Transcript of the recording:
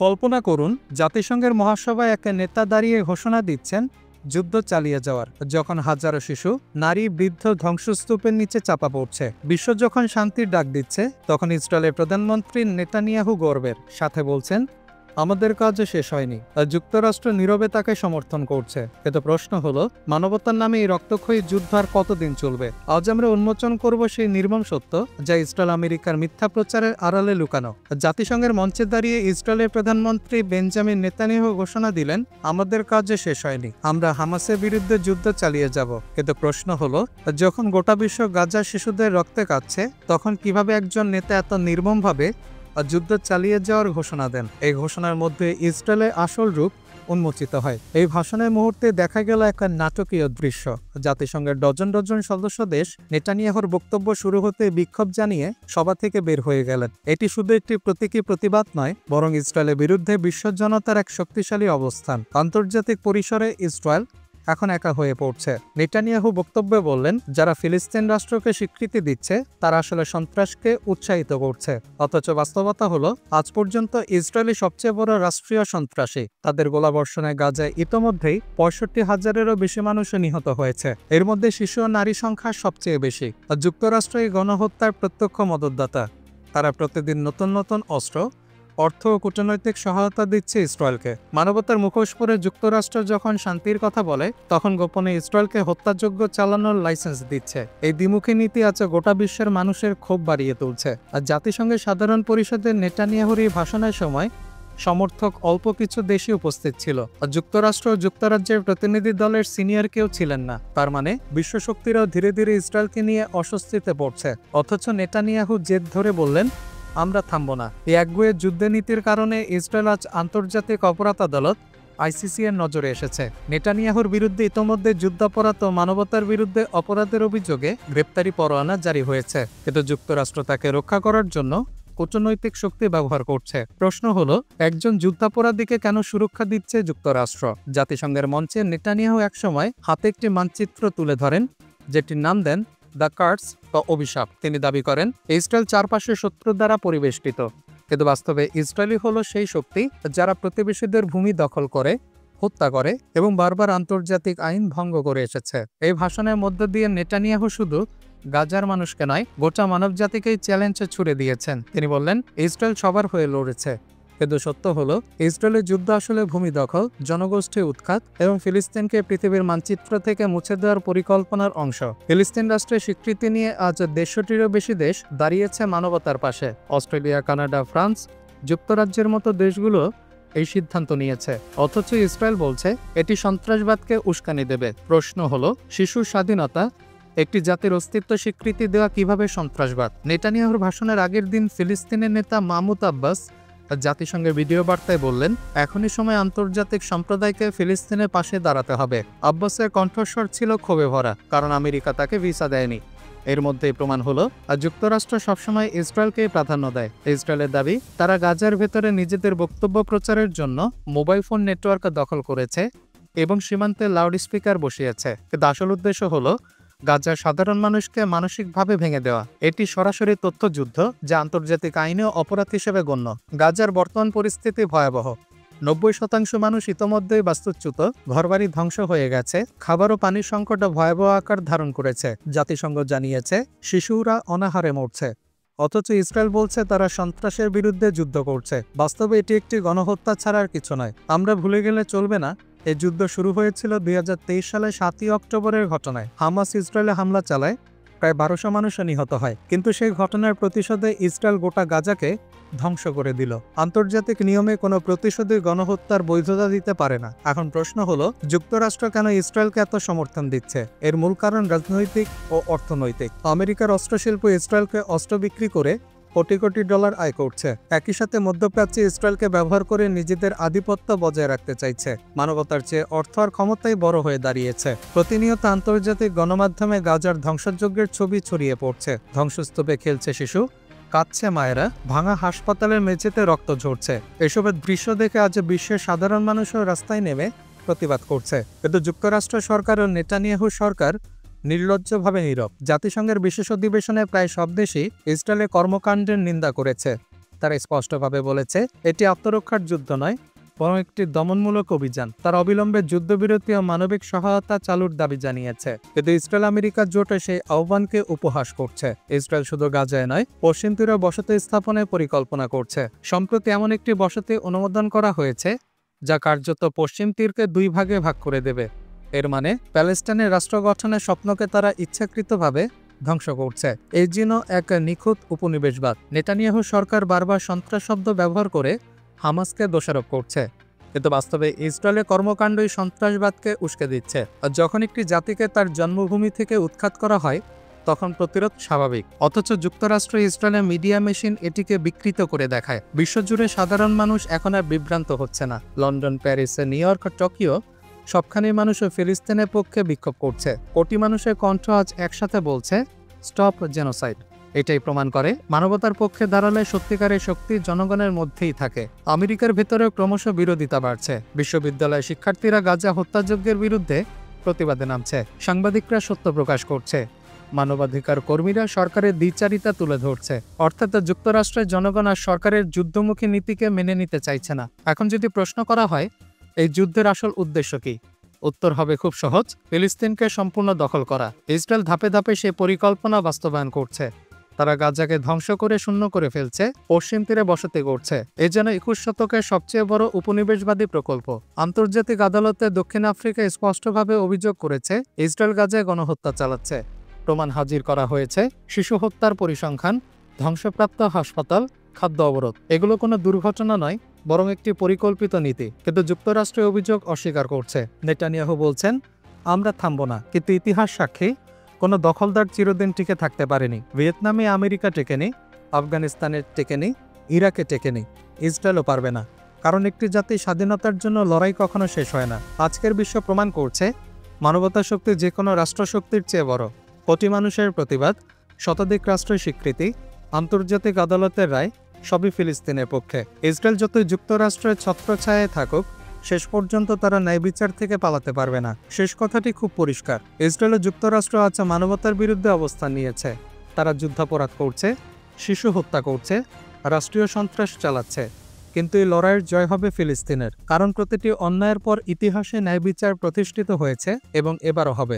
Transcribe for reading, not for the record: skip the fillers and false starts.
কল্পনা করুন, জাতিসংঘের মহাসভায় এক নেতা দাঁড়িয়ে ঘোষণা দিচ্ছেন যুদ্ধ চালিয়ে যাওয়ার, যখন হাজারো শিশু, নারী, বৃদ্ধ ধ্বংসস্তূপের নিচে চাপা পড়ছে। বিশ্ব যখন শান্তির ডাক দিচ্ছে, তখন ইসরায়েলের প্রধানমন্ত্রী নেতানিয়াহু গর্বের সাথে বলছেন, আমাদের কাজ শেষ হয়নি। আর যুক্তরাষ্ট্র নীরবে তাকে সমর্থন করছে। কিন্তু প্রশ্ন হলো, মানবতার নামে এই রক্তক্ষয়ী যুদ্ধ আর কতদিন চলবে? আজ আমরা উন্মোচন করব সেই নির্মম সত্য, যা ইসরায়েল আমেরিকার মিথ্যা প্রচারের আড়ালে লুকানো। জাতিসংঘের মঞ্চে দাঁড়িয়ে ইসরায়েলের প্রধানমন্ত্রী বেঞ্জামিন নেতানিয়াহু ঘোষণা দিলেন, আমাদের কাজ শেষ হয়নি, আমরা হামাসের বিরুদ্ধে যুদ্ধ চালিয়ে যাব। কিন্তু প্রশ্ন হলো, যখন গোটা বিশ্ব গাজার শিশুদের রক্তে কাঁদছে, তখন কিভাবে একজন নেতা এত নির্মমভাবে যুদ্ধ চালিয়ে যাওয়ার ঘোষণা দেন? এই ঘোষণার মধ্যে ইসরায়েলের আসল রূপ উন্মোচিত হয়। এই ভাষণের মুহূর্তে দেখা গেল এক নাটকীয় দৃশ্য। জাতিসংঘের ডজন ডজন সদস্য দেশ নেতানিয়াহুর বক্তব্য শুরু হতে বিক্ষোভ জানিয়ে সভা থেকে বের হয়ে গেলেন। এটি শুধু একটি প্রতীকী প্রতিবাদ নয়, বরং ইসরায়েলের বিরুদ্ধে বিশ্ব জনতার এক শক্তিশালী অবস্থান। আন্তর্জাতিক পরিসরে ইসরায়েল এখন একা হয়ে পড়ছে। নেতানিয়াহু বক্তব্যে বললেন, যারা ফিলিস্তিন রাষ্ট্রকে স্বীকৃতি দিচ্ছে তারা আসলে সন্ত্রাসকে উৎসাহিত করছে। অথচ বাস্তবতা হলো, আজ পর্যন্ত ইসরায়েলি সবচেয়ে বড় রাষ্ট্রীয় সন্ত্রাসী। তাদের গোলাবর্ষণে গাজায় ইতোমধ্যেই 65,000-এরও বেশি মানুষ নিহত হয়েছে। এর মধ্যে শিশু ও নারী সংখ্যা সবচেয়ে বেশি। যুক্তরাষ্ট্র এই গণহত্যার প্রত্যক্ষ মদতদাতা। তারা প্রতিদিন নতুন নতুন অস্ত্র, অর্থ ও কূটনৈতিক সহায়তা দিচ্ছে ইসরায়েলকে। মানবতার মুখোশ পরে যুক্তরাষ্ট্র যখন শান্তির কথা বলে, তখন গোপনে ইসরায়েলকে হত্যাযজ্ঞ চালানোর লাইসেন্স দিচ্ছে। এই দ্বিমুখী নীতি আজ গোটা বিশ্বের মানুষের ক্ষোভ বাড়িয়ে তুলছে। আর জাতিসংঘের সাধারণ পরিষদের নেতানিয়াহুর এই ভাষণের সময় সমর্থক অল্প কিছু দেশে উপস্থিত ছিল। যুক্তরাষ্ট্র ও যুক্তরাজ্যের প্রতিনিধি দলের সিনিয়র কেউ ছিলেন না। তার মানে বিশ্বশক্তিরাও ধীরে ধীরে ইসরায়েলকে নিয়ে অস্বস্তিতে পড়ছে। অথচ নেতানিয়াহু জেদ ধরে বললেন, আমরা থামব না। এই একগুঁয়ে যুদ্ধনীতির কারণে ইসরায়েল আজ আন্তর্জাতিক অপরাধ আদালত ICC এর নজরে এসেছে। নেতানিয়াহুর বিরুদ্ধে ইতোমধ্যে যুদ্ধাপরাধ ও মানবতার বিরুদ্ধে অপরাধের অভিযোগে গ্রেপ্তারি পরোয়ানা জারি হয়েছে। কিন্তু যুক্তরাষ্ট্র তাকে রক্ষা করার জন্য কূটনৈতিক শক্তি ব্যবহার করছে। প্রশ্ন হলো, একজন যুদ্ধাপরাধীকে কেন সুরক্ষা দিচ্ছে যুক্তরাষ্ট্র? জাতিসংঘের মঞ্চে নেতানিয়াহু একসময় হাতে একটি মানচিত্র তুলে ধরেন, যেটির নাম দেন দ্য কার্স বা অভিশাপ। তিনি দাবি করেন, ইসরায়েল চারপাশে শত্রু দ্বারা পরিবেষ্টিত। কিন্তু বাস্তবে ইসরায়েলি হলো সেই শক্তি যারা প্রতিবেশীদের ভূমি দখল করে, হত্যা করে এবং বারবার আন্তর্জাতিক আইন ভঙ্গ করে এসেছে। এই ভাষণের মধ্য দিয়ে নেতানিয়াহু শুধু গাজার মানুষকে নয়, গোটা মানবজাতিকেই চ্যালেঞ্জে ছুড়ে দিয়েছেন। তিনি বললেন, ইসরায়েল সবার হয়ে লড়েছে। কিন্তু সত্য হলো, ইসরায়েলের যুদ্ধ আসলে ভূমি দখল, জনগোষ্ঠী উৎখাত এবং ফিলিস্তিনকে পৃথিবীর মানচিত্র থেকে মুছে দেওয়ার পরিকল্পনার অংশ। ফিলিস্তিন রাষ্ট্রের স্বীকৃতি নিয়ে আজ 150-টিরও বেশি দেশ দাঁড়িয়েছে মানবতার পাশে। অস্ট্রেলিয়া, কানাডা, ফ্রান্স, যুক্তরাজ্যের মতো দেশগুলো এই সিদ্ধান্ত নিয়েছে। অথচ ইসরায়েল বলছে এটি সন্ত্রাসবাদকে উস্কানি দেবে। প্রশ্ন হলো, শিশুর স্বাধীনতা, একটি জাতির অস্তিত্ব স্বীকৃতি দেওয়া কিভাবে সন্ত্রাসবাদ? নেতানিয়াহুর ভাষণের আগের দিন ফিলিস্তিনের নেতা মাহমুদ আব্বাস জাতিসংঘের ভিডিও বার্তায় বললেন, এখনই সময় আন্তর্জাতিক সম্প্রদায়কে ফিলিস্তিনের পাশে দাঁড়াতে হবে। আব্বাসের কণ্ঠস্বর ছিল ক্ষোভে ভরা, কারণ আমেরিকা তাকে ভিসা দেয়নি। এর মধ্যেই প্রমাণ হলো, আর যুক্তরাষ্ট্র সবসময় ইসরায়েলকে প্রাধান্য দেয়। ইসরায়েলের দাবি, তারা গাজার ভেতরে নিজেদের বক্তব্য প্রচারের জন্য মোবাইল ফোন নেটওয়ার্ক দখল করেছে এবং সীমান্তে লাউডস্পিকার বসিয়েছে। কিন্তু আসল উদ্দেশ্য হলো গাজার সাধারণ মানুষকে মানসিকভাবে ভেঙে দেওয়া। এটি সরাসরি তথ্যযুদ্ধ, যা আন্তর্জাতিক আইনেও অপরাধ হিসেবে গণ্য। গাজার বর্তমান পরিস্থিতি ভয়াবহ। 90% মানুষ ইতোমধ্যেই বাস্তুচ্যুত, ঘরবাড়ি ধ্বংস হয়ে গেছে, খাবার ও পানির সংকট ভয়াবহ আকার ধারণ করেছে। জাতিসংঘ জানিয়েছে, শিশুরা অনাহারে মরছে। অথচ ইসরায়েল বলছে তারা সন্ত্রাসের বিরুদ্ধে যুদ্ধ করছে। বাস্তবে এটি একটি গণহত্যা ছাড়া আর কিছু নয়। আমরা ভুলে গেলে চলবে না, এই যুদ্ধ শুরু হয়েছিল 2023 সালে 7ই অক্টোবরের ঘটনায়। হামাস ইসরায়েলে হামলা চালায়, প্রায় 1200 মানুষ নিহত হয়। কিন্তু সেই ঘটনার প্রতিশোধে ইসরায়েল গোটা গাজাকে ধ্বংস করে দিল। আন্তর্জাতিক নিয়মে কোনো প্রতিশোধী গণহত্যার বৈধতা দিতে পারে না। এখন প্রশ্ন হলো, যুক্তরাষ্ট্র কেন ইসরায়েলকে এত সমর্থন দিচ্ছে? এর মূল কারণ রাজনৈতিক ও অর্থনৈতিক। আমেরিকার অস্ত্রশিল্প ইসরায়েলকে অস্ত্র বিক্রি করে কোটি কোটি ডলার আয় করছে। একই সাথে মধ্যপ্রাচ্যে ইসরায়েলকে ব্যবহার করে নিজেদের আধিপত্য বজায় রাখতে চাইছে। মানবতার চেয়ে অর্থ আর ক্ষমতাই বড় হয়ে দাঁড়িয়েছে। প্রতিনিয়ত আন্তর্জাতিক গণমাধ্যমে গাজার ধ্বংসযজ্ঞের ছবি ছড়িয়ে পড়ছে। ধ্বংসস্তূপে খেলছে শিশু, কাঁদছে মায়েরা, ভাঙা হাসপাতালের মেঝেতে রক্ত ঝরছে। এসবের দৃশ্য দেখে আজ বিশ্বের সাধারণ মানুষও রাস্তায় নেমে প্রতিবাদ করছে। কিন্তু যুক্তরাষ্ট্র সরকার ও নেতানিয়াহু সরকার নির্লজ্জভাবে নীরব। জাতিসংঘের বিশেষ অধিবেশনে প্রায় সব দেশই ইসরায়েলের কর্মকাণ্ডের নিন্দা করেছে। তারা স্পষ্টভাবে বলেছে এটি আত্মরক্ষার যুদ্ধ নয়, বরং একটি দমনমূলক অভিযান। তারা অবিলম্বে যুদ্ধবিরতি ও মানবিক সহায়তা চালুর দাবি জানিয়েছে। কিন্তু ইসরায়েল আমেরিকা জোটে সেই আহ্বানকে উপহাস করছে। ইসরায়েল শুধু গাজায় নয়, পশ্চিম তীরে বসতি স্থাপনের পরিকল্পনা করছে। সম্প্রতি এমন একটি বসতি অনুমোদন করা হয়েছে যা কার্যত পশ্চিম তীরকে 2 ভাগে ভাগ করে দেবে। এর মানে প্যালেস্টাইনের রাষ্ট্র গঠনের স্বপ্নকে তারা ইচ্ছাকৃতভাবে ধ্বংস করছে। এই যেন এক নিখুঁত উপনিবেশবাদ। নেতানিয়াহু সরকার বারবার সন্ত্রাস শব্দ ব্যবহার করে হামাসকে দোষারোপ করছে, কিন্তু বাস্তবে ইসরায়েলের কর্মকাণ্ডই সন্ত্রাসবাদকে উস্কে দিচ্ছে। আর যখন একটি জাতিকে তার জন্মভূমি থেকে উৎখাত করা হয় তখন প্রতিরোধ স্বাভাবিক। অথচ যুক্তরাষ্ট্র ইসরায়েলের মিডিয়া মেশিন এটিকে বিকৃত করে দেখায়। বিশ্বজুড়ে সাধারণ মানুষ এখন আর বিভ্রান্ত হচ্ছে না। London, Paris, new York, Tokyo সবখানে মানুষ ফিলিস্তিনের পক্ষে বিক্ষোভ করছে। কোটি মানুষের কণ্ঠ আজ একসাথে বলছে স্টপ জেনোসাইড। এটাই প্রমাণ করে মানবতার পক্ষে দাঁড়ালে সত্যিকারের শক্তি জনগণের মধ্যেই থাকে। আমেরিকার ভেতরেও ক্রমশ বিরোধিতা বাড়ছে। বিশ্ববিদ্যালয় শিক্ষার্থীরা গাজা হত্যাযজ্ঞের বিরুদ্ধে প্রতিবাদে নামছে। সাংবাদিকরা সত্য প্রকাশ করছে। মানবাধিকার কর্মীরা সরকারের দ্বিচারিতা তুলে ধরছে। অর্থাৎ যুক্তরাষ্ট্রের জনগণ আর সরকারের যুদ্ধমুখী নীতিকে মেনে নিতে চাইছে না। এখন যদি প্রশ্ন করা হয় এই যুদ্ধের আসল উদ্দেশ্য কি, উত্তর হবে খুব সহজ, ফিলিস্তিনকে সম্পূর্ণ দখল করা। ইসরায়েল ধাপে ধাপে সেই পরিকল্পনা বাস্তবায়ন করছে। তারা গাজাকে ধ্বংস করে শূন্য করে ফেলছে, পশ্চিম তীরে বসতি করছে। এ যেন 21 শতকের সবচেয়ে বড় উপনিবেশবাদী প্রকল্প। আন্তর্জাতিক আদালতে দক্ষিণ আফ্রিকা স্পষ্টভাবে অভিযোগ করেছে ইসরায়েল গাজায় গণহত্যা চালাচ্ছে। প্রমাণ হাজির করা হয়েছে, শিশু হত্যার পরিসংখ্যান, ধ্বংসপ্রাপ্ত হাসপাতাল, খাদ্য অবরোধ। এগুলো কোনো দুর্ঘটনা নয়, বরং একটি পরিকল্পিত নীতি। কিন্তু যুক্তরাষ্ট্রের অভিযোগ অস্বীকার করছে। নেতানিয়াহু বলছেন আমরা থামব না, কিন্তু ইতিহাস সাক্ষী কোনো দখলদার চিরদিন টিকে থাকতে পারেনি। ভিয়েতনামে আমেরিকা টেকেনি, আফগানিস্তানের টেকেনি, ইরাকে টেকেনি, ইসরায়েলও পারবে না। কারণ একটি জাতির স্বাধীনতার জন্য লড়াই কখনো শেষ হয় না। আজকের বিশ্ব প্রমাণ করছে মানবতার শক্তি যে কোনো রাষ্ট্রশক্তির চেয়ে বড়। কোটি মানুষের প্রতিবাদ, শতাধিক রাষ্ট্রের স্বীকৃতি, আন্তর্জাতিক আদালতের রায় সবই ফিলিস্তিনের পক্ষে। ইসরায়েল যতই যুক্তরাষ্ট্রের ছত্রছায়ায় থাকুক, শেষ পর্যন্ত তারা ন্যায় বিচার থেকে পালাতে পারবে না। শেষ কথাটি খুব পরিষ্কার, ইসরায়েল ও যুক্তরাষ্ট্র আজ মানবতার বিরুদ্ধে অবস্থান নিয়েছে। তারা যুদ্ধাপরাধ করছে, শিশু হত্যা করছে, রাষ্ট্রীয় সন্ত্রাস চালাচ্ছে। কিন্তু এই লড়াইয়ের জয় হবে ফিলিস্তিনের, কারণ প্রতিটি অন্যায়ের পর ইতিহাসে ন্যায় বিচার প্রতিষ্ঠিত হয়েছে এবং এবারও হবে।